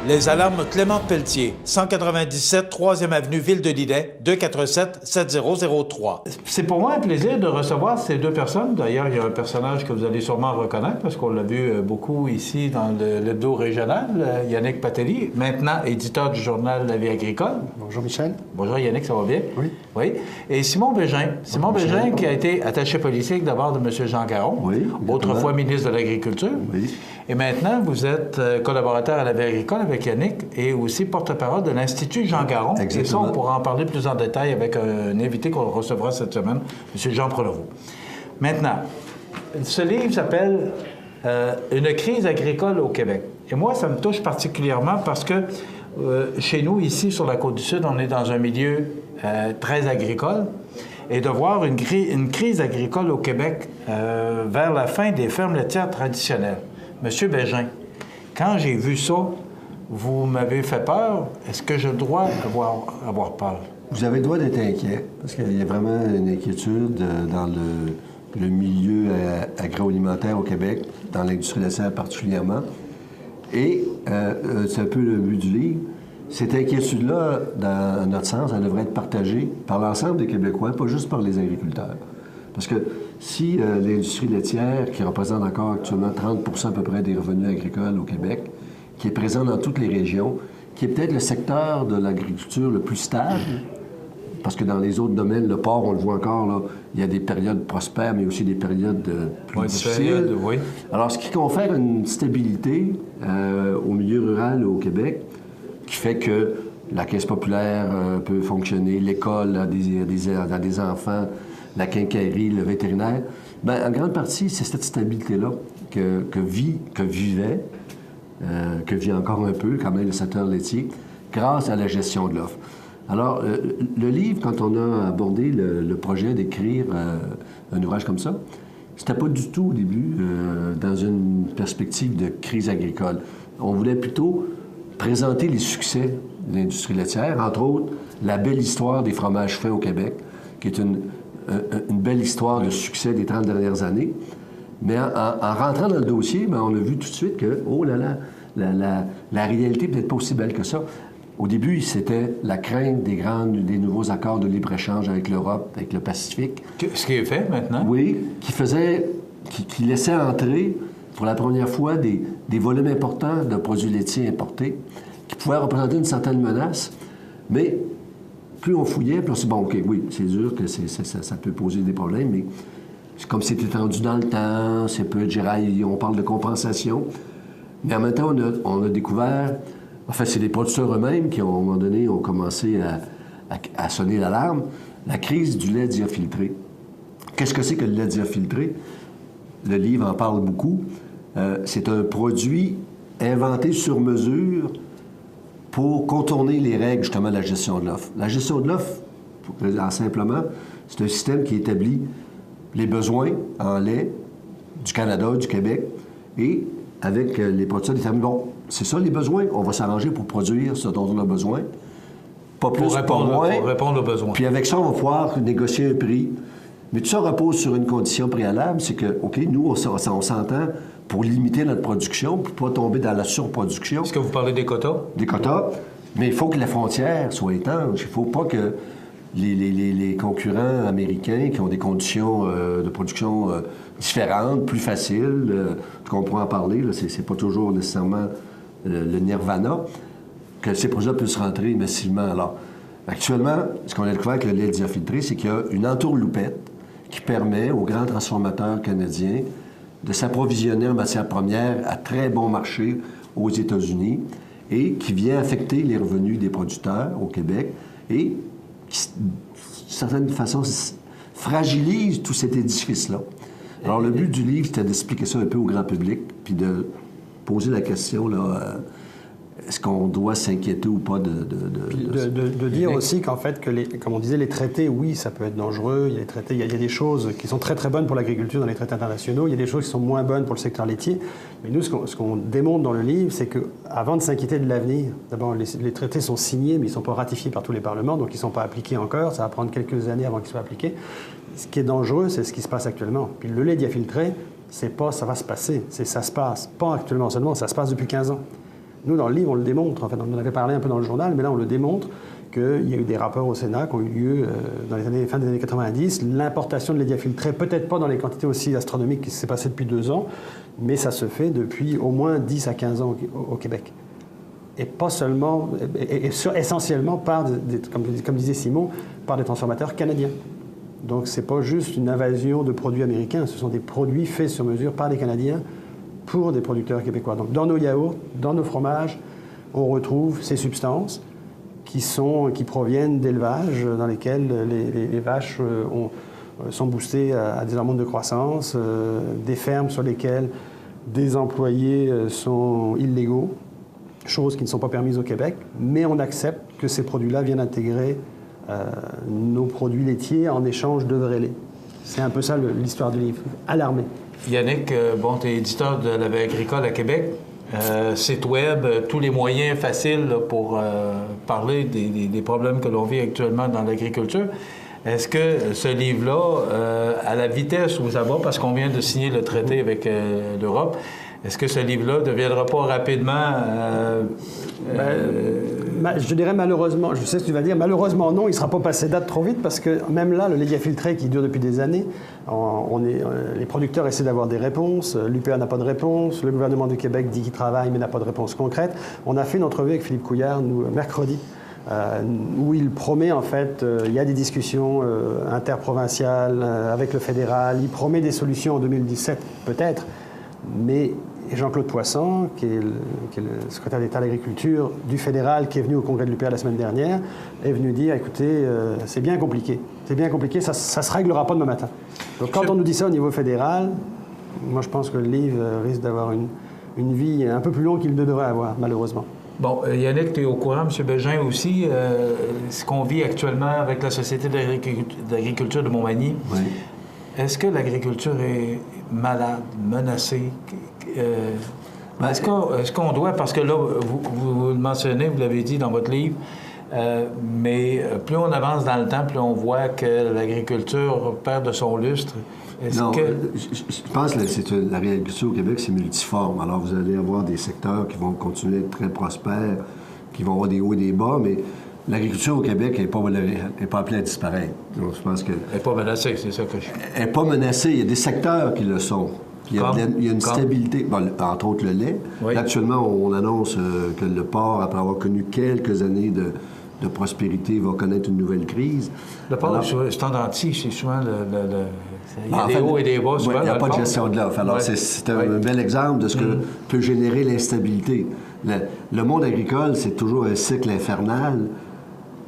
Les alarmes Clément Pelletier, 197 3e avenue Ville de Lillet, 247-7003. C'est pour moi un plaisir de recevoir ces deux personnes. D'ailleurs, il y a un personnage que vous allez sûrement reconnaître parce qu'on l'a vu beaucoup ici dans l'hebdo régional, Yannick Patelli, maintenant éditeur du journal La Vie agricole. Bonjour Michel. Bonjour Yannick, ça va bien? Oui. Oui. Et Simon Bégin. Simon Bégin qui a été attaché politique d'abord de M. Jean Garon, oui, autrefois ministre de l'Agriculture. Oui. Et maintenant, vous êtes collaborateur à La Vie agricole avec Yannick et aussi porte-parole de l'Institut Jean Garon. Exactement. Et ça, on pourra en parler plus en détail avec un invité qu'on recevra cette semaine, M. Jean Pronovost. Maintenant, ce livre s'appelle Une crise agricole au Québec. Et moi, ça me touche particulièrement parce que chez nous, ici, sur la Côte-du-Sud, on est dans un milieu très agricole. Et de voir une crise agricole au Québec vers la fin des fermes laitières traditionnelles. Monsieur Bégin, quand j'ai vu ça, vous m'avez fait peur. Est-ce que je dois avoir peur? Vous avez le droit d'être inquiet, parce qu'il y a vraiment une inquiétude dans le milieu agroalimentaire au Québec, dans l'industrie laitière particulièrement. Et c'est un peu le but du livre. Cette inquiétude-là, dans notre sens, elle devrait être partagée par l'ensemble des Québécois, pas juste par les agriculteurs. Parce que si l'industrie laitière, qui représente encore actuellement 30 à peu près des revenus agricoles au Québec, qui est présent dans toutes les régions, qui est peut-être le secteur de l'agriculture le plus stable, parce que dans les autres domaines, le porc, on le voit encore, là, il y a des périodes prospères, mais aussi des périodes plus difficiles. Oui. Alors, ce qui confère une stabilité au milieu rural au Québec, qui fait que la caisse populaire peut fonctionner, l'école a des enfants, la quincaillerie, le vétérinaire. Bien, en grande partie, c'est cette stabilité-là que vit encore un peu, quand même, le secteur laitier, grâce à la gestion de l'offre. Alors, le livre, quand on a abordé le projet d'écrire un ouvrage comme ça, c'était pas du tout, au début, dans une perspective de crise agricole. On voulait plutôt présenter les succès de l'industrie laitière, entre autres, la belle histoire des fromages fins au Québec, qui est une belle histoire de succès des 30 dernières années. Mais en rentrant dans le dossier, bien, on a vu tout de suite que, oh là là, la réalité n'est peut-être pas aussi belle que ça. Au début, c'était la crainte des nouveaux accords de libre-échange avec l'Europe, avec le Pacifique. Ce qui est fait maintenant? Oui, qui laissait entrer pour la première fois des volumes importants de produits laitiers importés qui pouvaient représenter une certaine menace. Mais plus on fouillait, plus on s'est dit, bon, OK, oui, c'est sûr que ça peut poser des problèmes, mais c'est comme c'est étendu dans le temps, c'est peu, on parle de compensation. Mais en même temps, on a découvert, en fait, c'est les producteurs eux-mêmes qui, à un moment donné, ont commencé à sonner l'alarme, la crise du lait diafiltré. Qu'est-ce que c'est que le lait diafiltré? Le livre en parle beaucoup. C'est un produit inventé sur mesure pour contourner les règles, justement, de la gestion de l'offre. La gestion de l'offre, simplement, c'est un système qui établit les besoins en lait du Canada, du Québec, et avec les producteurs déterminent, bon, c'est ça les besoins, on va s'arranger pour produire ce dont on a besoin, pas plus, pas moins. Pour répondre aux besoins. Puis avec ça, on va pouvoir négocier un prix. Mais tout ça repose sur une condition préalable, c'est que, OK, nous, on s'entend pour limiter notre production, pour ne pas tomber dans la surproduction. Est-ce que vous parlez des quotas? Des quotas, mais il faut que la frontière soit étanche. Il ne faut pas que les concurrents américains qui ont des conditions de production différentes, plus faciles, qu'on pourra en parler, c'est pas toujours nécessairement le nirvana, que ces produits-là puissent rentrer massivement. Alors, actuellement, ce qu'on a découvert avec le lait diafiltré, c'est qu'il y a une entourloupette qui permet aux grands transformateurs canadiens de s'approvisionner en matières premières à très bon marché aux États-Unis et qui vient affecter les revenus des producteurs au Québec et qui, d'une certaine façon, fragilise tout cet édifice-là. Alors, le but du livre, c'était d'expliquer ça un peu au grand public puis de poser la question, là, est-ce qu'on doit s'inquiéter ou pas de dire aussi qu'en fait, comme on disait, les traités, oui, ça peut être dangereux. Il y a des traités, il y a des choses qui sont très, très bonnes pour l'agriculture dans les traités internationaux. Il y a des choses qui sont moins bonnes pour le secteur laitier. Mais nous, ce qu'on démontre dans le livre, c'est qu'avant de s'inquiéter de l'avenir, d'abord, les traités sont signés, mais ils ne sont pas ratifiés par tous les parlements, donc ils ne sont pas appliqués encore. Ça va prendre quelques années avant qu'ils soient appliqués. Ce qui est dangereux, c'est ce qui se passe actuellement. Puis le lait diafiltré, c'est pas ça va se passer. Ça se passe, pas actuellement seulement, ça se passe depuis 15 ans. Nous, dans le livre, on le démontre. En fait, on en avait parlé un peu dans le journal, mais là, on le démontre qu'il y a eu des rapports au Sénat qui ont eu lieu dans les fin des années 90. L'importation de lait diafiltré, peut-être pas dans les quantités aussi astronomiques qui s'est passé depuis 2 ans, mais ça se fait depuis au moins 10 à 15 ans au Québec. Et pas seulement, essentiellement par, comme disait Simon, par des transformateurs canadiens. Donc, ce n'est pas juste une invasion de produits américains, ce sont des produits faits sur mesure par des Canadiens pour des producteurs québécois. Donc, dans nos yaourts, dans nos fromages, on retrouve ces substances qui proviennent d'élevages dans lesquels les vaches sont boostées à des hormones de croissance, des fermes sur lesquelles des employés sont illégaux, choses qui ne sont pas permises au Québec, mais on accepte que ces produits-là viennent intégrer nos produits laitiers en échange de vrai lait. C'est un peu ça l'histoire du livre. Alarmé. Yannick, tu es éditeur de la Veille agricole à Québec. Site web, tous les moyens faciles là, pour parler des problèmes que l'on vit actuellement dans l'agriculture. Est-ce que ce livre-là, à la vitesse où ça va, parce qu'on vient de signer le traité avec l'Europe, est-ce que ce livre-là ne deviendra pas rapidement... je dirais malheureusement, je sais ce que tu vas dire, malheureusement non, il ne sera pas passé date trop vite parce que même là, le lait diafiltré qui dure depuis des années, les producteurs essaient d'avoir des réponses, l'UPA n'a pas de réponse, le gouvernement du Québec dit qu'il travaille mais n'a pas de réponse concrète. On a fait une entrevue avec Philippe Couillard, mercredi, où il promet en fait, il y a des discussions interprovinciales avec le fédéral, il promet des solutions en 2017 peut-être, mais Jean-Claude Poisson, qui est le secrétaire d'État à l'agriculture du fédéral, qui est venu au congrès de l'UPA la semaine dernière, est venu dire, écoutez, c'est bien compliqué, ça se réglera pas demain matin. Donc quand on nous dit ça au niveau fédéral, moi je pense que le livre risque d'avoir une vie un peu plus longue qu'il ne devrait avoir, malheureusement. Bon, Yannick, tu es au courant, M. Bégin aussi, ce qu'on vit actuellement avec la Société d'agriculture de Montmagny. Oui. Est-ce que l'agriculture est malade, menacée? Est-ce qu'on doit, parce que là, vous le mentionnez, vous l'avez dit dans votre livre, mais plus on avance dans le temps, plus on voit que l'agriculture perd de son lustre. Je pense que l'agriculture au Québec, c'est multiforme. Alors, vous allez avoir des secteurs qui vont continuer à être très prospères, qui vont avoir des hauts et des bas, mais l'agriculture au Québec n'est pas appelée à disparaître. Donc, je pense que... Elle n'est pas menacée, c'est ça que je... Elle n'est pas menacée. Il y a des secteurs qui le sont. Il y a une stabilité, entre autres le lait. Oui. Là, actuellement, on annonce que le porc, après avoir connu quelques années de prospérité, va connaître une nouvelle crise. Le porc, c'est tendanci, c'est souvent il y a des hauts et des bas, souvent. Il n'y a pas de gestion de l'offre. Alors, c'est un bel exemple de ce que peut générer l'instabilité. Le monde agricole, c'est toujours un cycle infernal.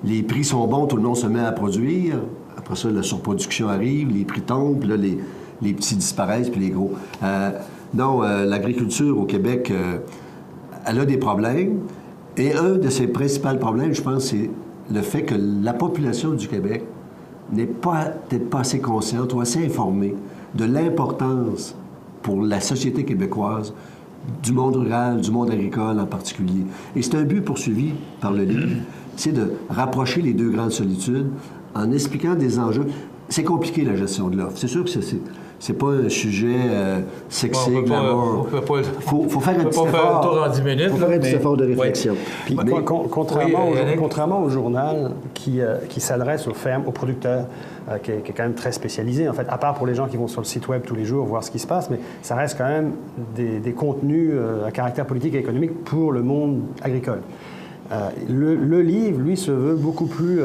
Les prix sont bons, tout le monde se met à produire. Après ça, la surproduction arrive, les prix tombent, puis là, les petits disparaissent, puis les gros. L'agriculture au Québec, elle a des problèmes. Et un de ses principaux problèmes, je pense, c'est le fait que la population du Québec n'est peut-être pas assez consciente ou assez informée de l'importance pour la société québécoise du monde rural, du monde agricole en particulier. Et c'est un but poursuivi par le livre, c'est de rapprocher les deux grandes solitudes en expliquant des enjeux. C'est compliqué, la gestion de l'offre. C'est sûr que c'est pas un sujet sexy, glamour. Faut faire un petit effort. En 10 minutes. Faut faire un petit effort de réflexion. Puis, contrairement au journal qui s'adresse aux fermes, aux producteurs, qui est quand même très spécialisé, en fait, à part pour les gens qui vont sur le site web tous les jours voir ce qui se passe, mais ça reste quand même des contenus à caractère politique et économique pour le monde agricole. Le livre, lui, se veut beaucoup plus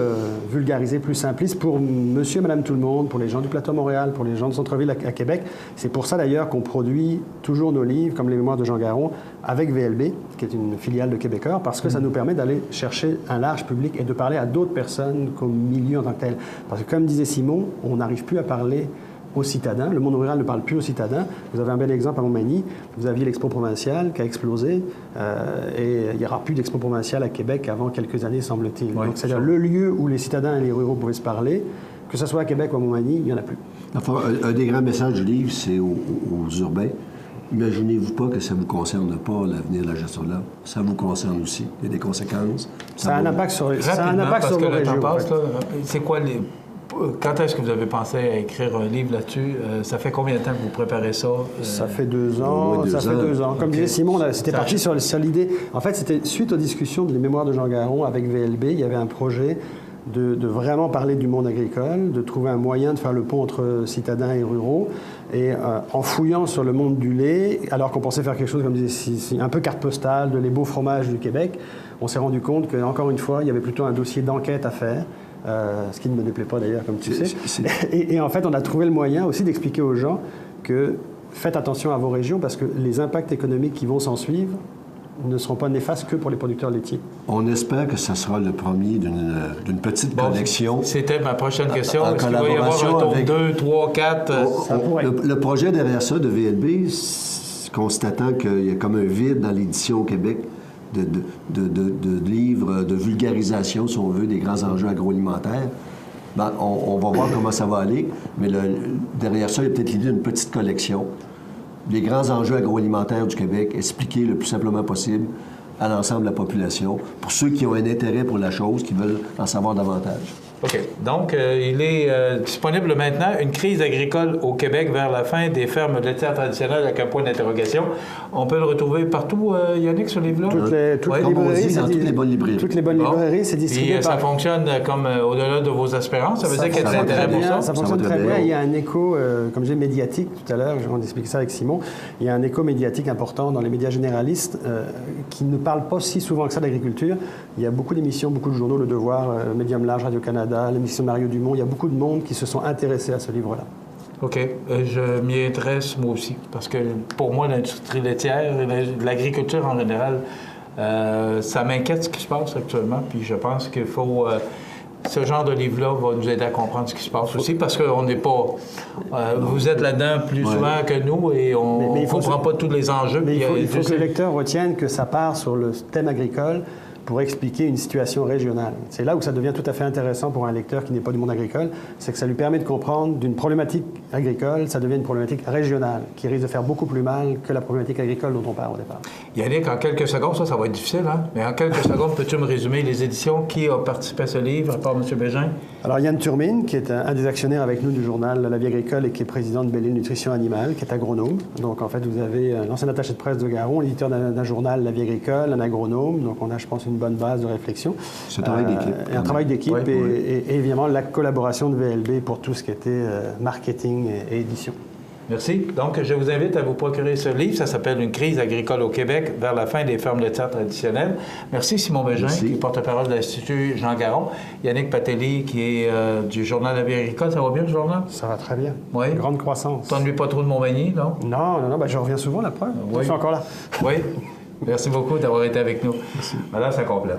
vulgarisé, plus simpliste pour monsieur et madame tout le monde, pour les gens du plateau Montréal, pour les gens de centre-ville à Québec. C'est pour ça, d'ailleurs, qu'on produit toujours nos livres, comme les mémoires de Jean Garon, avec VLB, qui est une filiale de Québécois, parce que ça nous permet d'aller chercher un large public et de parler à d'autres personnes qu'au milieu en tant que tel. Parce que, comme disait Simon, on n'arrive plus à parler aux citadins. Le monde rural ne parle plus aux citadins. Vous avez un bel exemple à Montmagny. Vous aviez l'Expo provinciale qui a explosé et il n'y aura plus d'Expo provinciale à Québec avant quelques années, semble-t-il. Oui, donc, c'est-à-dire le lieu où les citadins et les ruraux pouvaient se parler, que ce soit à Québec ou à Montmagny, il n'y en a plus. Enfin, un des grands messages du livre, c'est aux urbains. Imaginez-vous pas que ça ne vous concerne pas, l'avenir de la gestion de l'offre. Ça vous concerne aussi. Il y a des conséquences. Ça a un impact sur vos régions. C'est quoi Quand est-ce que vous avez pensé à écrire un livre là-dessus? Ça fait combien de temps que vous préparez ça? Ça fait 2 ans. Oui, Ça fait 2 ans. Comme disait Simon, c'était Ça parti sur l'idée. En fait, c'était suite aux discussions des mémoires de Jean Garon avec VLB. Il y avait un projet de vraiment parler du monde agricole, de trouver un moyen de faire le pont entre citadins et ruraux. Et en fouillant sur le monde du lait, alors qu'on pensait faire quelque chose comme un peu carte postale de les beaux fromages du Québec, on s'est rendu compte qu'encore une fois, il y avait plutôt un dossier d'enquête à faire. Ce qui ne me déplaît pas d'ailleurs, comme tu sais. Et en fait, on a trouvé le moyen aussi d'expliquer aux gens que faites attention à vos régions parce que les impacts économiques qui vont s'en suivre ne seront pas néfastes que pour les producteurs laitiers. On espère que ça sera le premier d'une petite collection. C'était ma prochaine question. En Est-ce qu'il va y avoir un tour 2, 3, 4? Le projet derrière ça de VLB, constatant qu'il y a comme un vide dans l'édition au Québec, de livres de vulgarisation, si on veut, des grands enjeux agroalimentaires. Ben, on va voir comment ça va aller, mais derrière ça, il y a peut-être l'idée d'une petite collection. Les grands enjeux agroalimentaires du Québec, expliqués le plus simplement possible à l'ensemble de la population, pour ceux qui ont un intérêt pour la chose, qui veulent en savoir davantage. OK. Donc, il est disponible maintenant, Une crise agricole au Québec vers la fin des fermes laitières traditionnelles, avec un point d'interrogation. On peut le retrouver partout, Yannick, ce livre-là? Toutes les librairies, dans toutes les bonnes librairies. Toutes les bonnes librairies, c'est distribué ça fonctionne comme au-delà de vos espérances? Ça veut dire qu'il y a de l'intérêt pour ça? Ça fonctionne très bien. Il y a un écho, comme je disais, médiatique tout à l'heure, on expliqué ça avec Simon, il y a un écho médiatique important dans les médias généralistes qui ne parlent pas si souvent que ça d'agriculture. Il y a beaucoup d'émissions, beaucoup de journaux, Le Devoir, Médium Large, Radio-Canada, l'émission de Mario Dumont. Il y a beaucoup de monde qui se sont intéressés à ce livre-là. OK. Je m'y intéresse moi aussi, parce que pour moi, l'industrie laitière, l'agriculture en général, ça m'inquiète ce qui se passe actuellement, puis je pense qu'il faut... ce genre de livre-là va nous aider à comprendre ce qui se passe aussi, parce qu'on n'est pas... vous êtes là-dedans plus souvent que nous, et on ne comprend pas tous les enjeux. Mais il faut que le lecteur retienne que ça part sur le thème agricole pour expliquer une situation régionale. C'est là où ça devient tout à fait intéressant pour un lecteur qui n'est pas du monde agricole, c'est que ça lui permet de comprendre d'une problématique agricole, ça devient une problématique régionale, qui risque de faire beaucoup plus mal que la problématique agricole dont on parle au départ. Yannick, en quelques secondes, ça va être difficile, hein? Mais en quelques secondes, peux-tu me résumer les éditions? Qui a participé à ce livre, à part M. Bégin? Alors, Yann Turmine, qui est un des actionnaires avec nous du journal La Vie agricole et qui est président de Belle-Île Nutrition Animale, qui est agronome. Donc, en fait, vous avez l'ancien attaché de presse de Garon, l'éditeur d'un journal La Vie agricole, un agronome. Donc, on a, je pense, une bonne base de réflexion. C'est un travail d'équipe. Un travail d'équipe et évidemment la collaboration de VLB pour tout ce qui était marketing et édition. Merci. Donc, je vous invite à vous procurer ce livre. Ça s'appelle « Une crise agricole au Québec vers la fin des fermes laitières traditionnelles ». Merci Simon Bégin, qui est porte-parole de l'Institut Jean Garon. Yannick Patelli, qui est du journal La Vie agricole. Ça va bien, le journal? Ça va très bien. Oui. Grande croissance. T'ennuies pas trop de Montmagny, non? Non, ben, je reviens souvent, la preuve. Je suis encore là. Oui. Merci beaucoup d'avoir été avec nous. Merci. Madame, ça complète.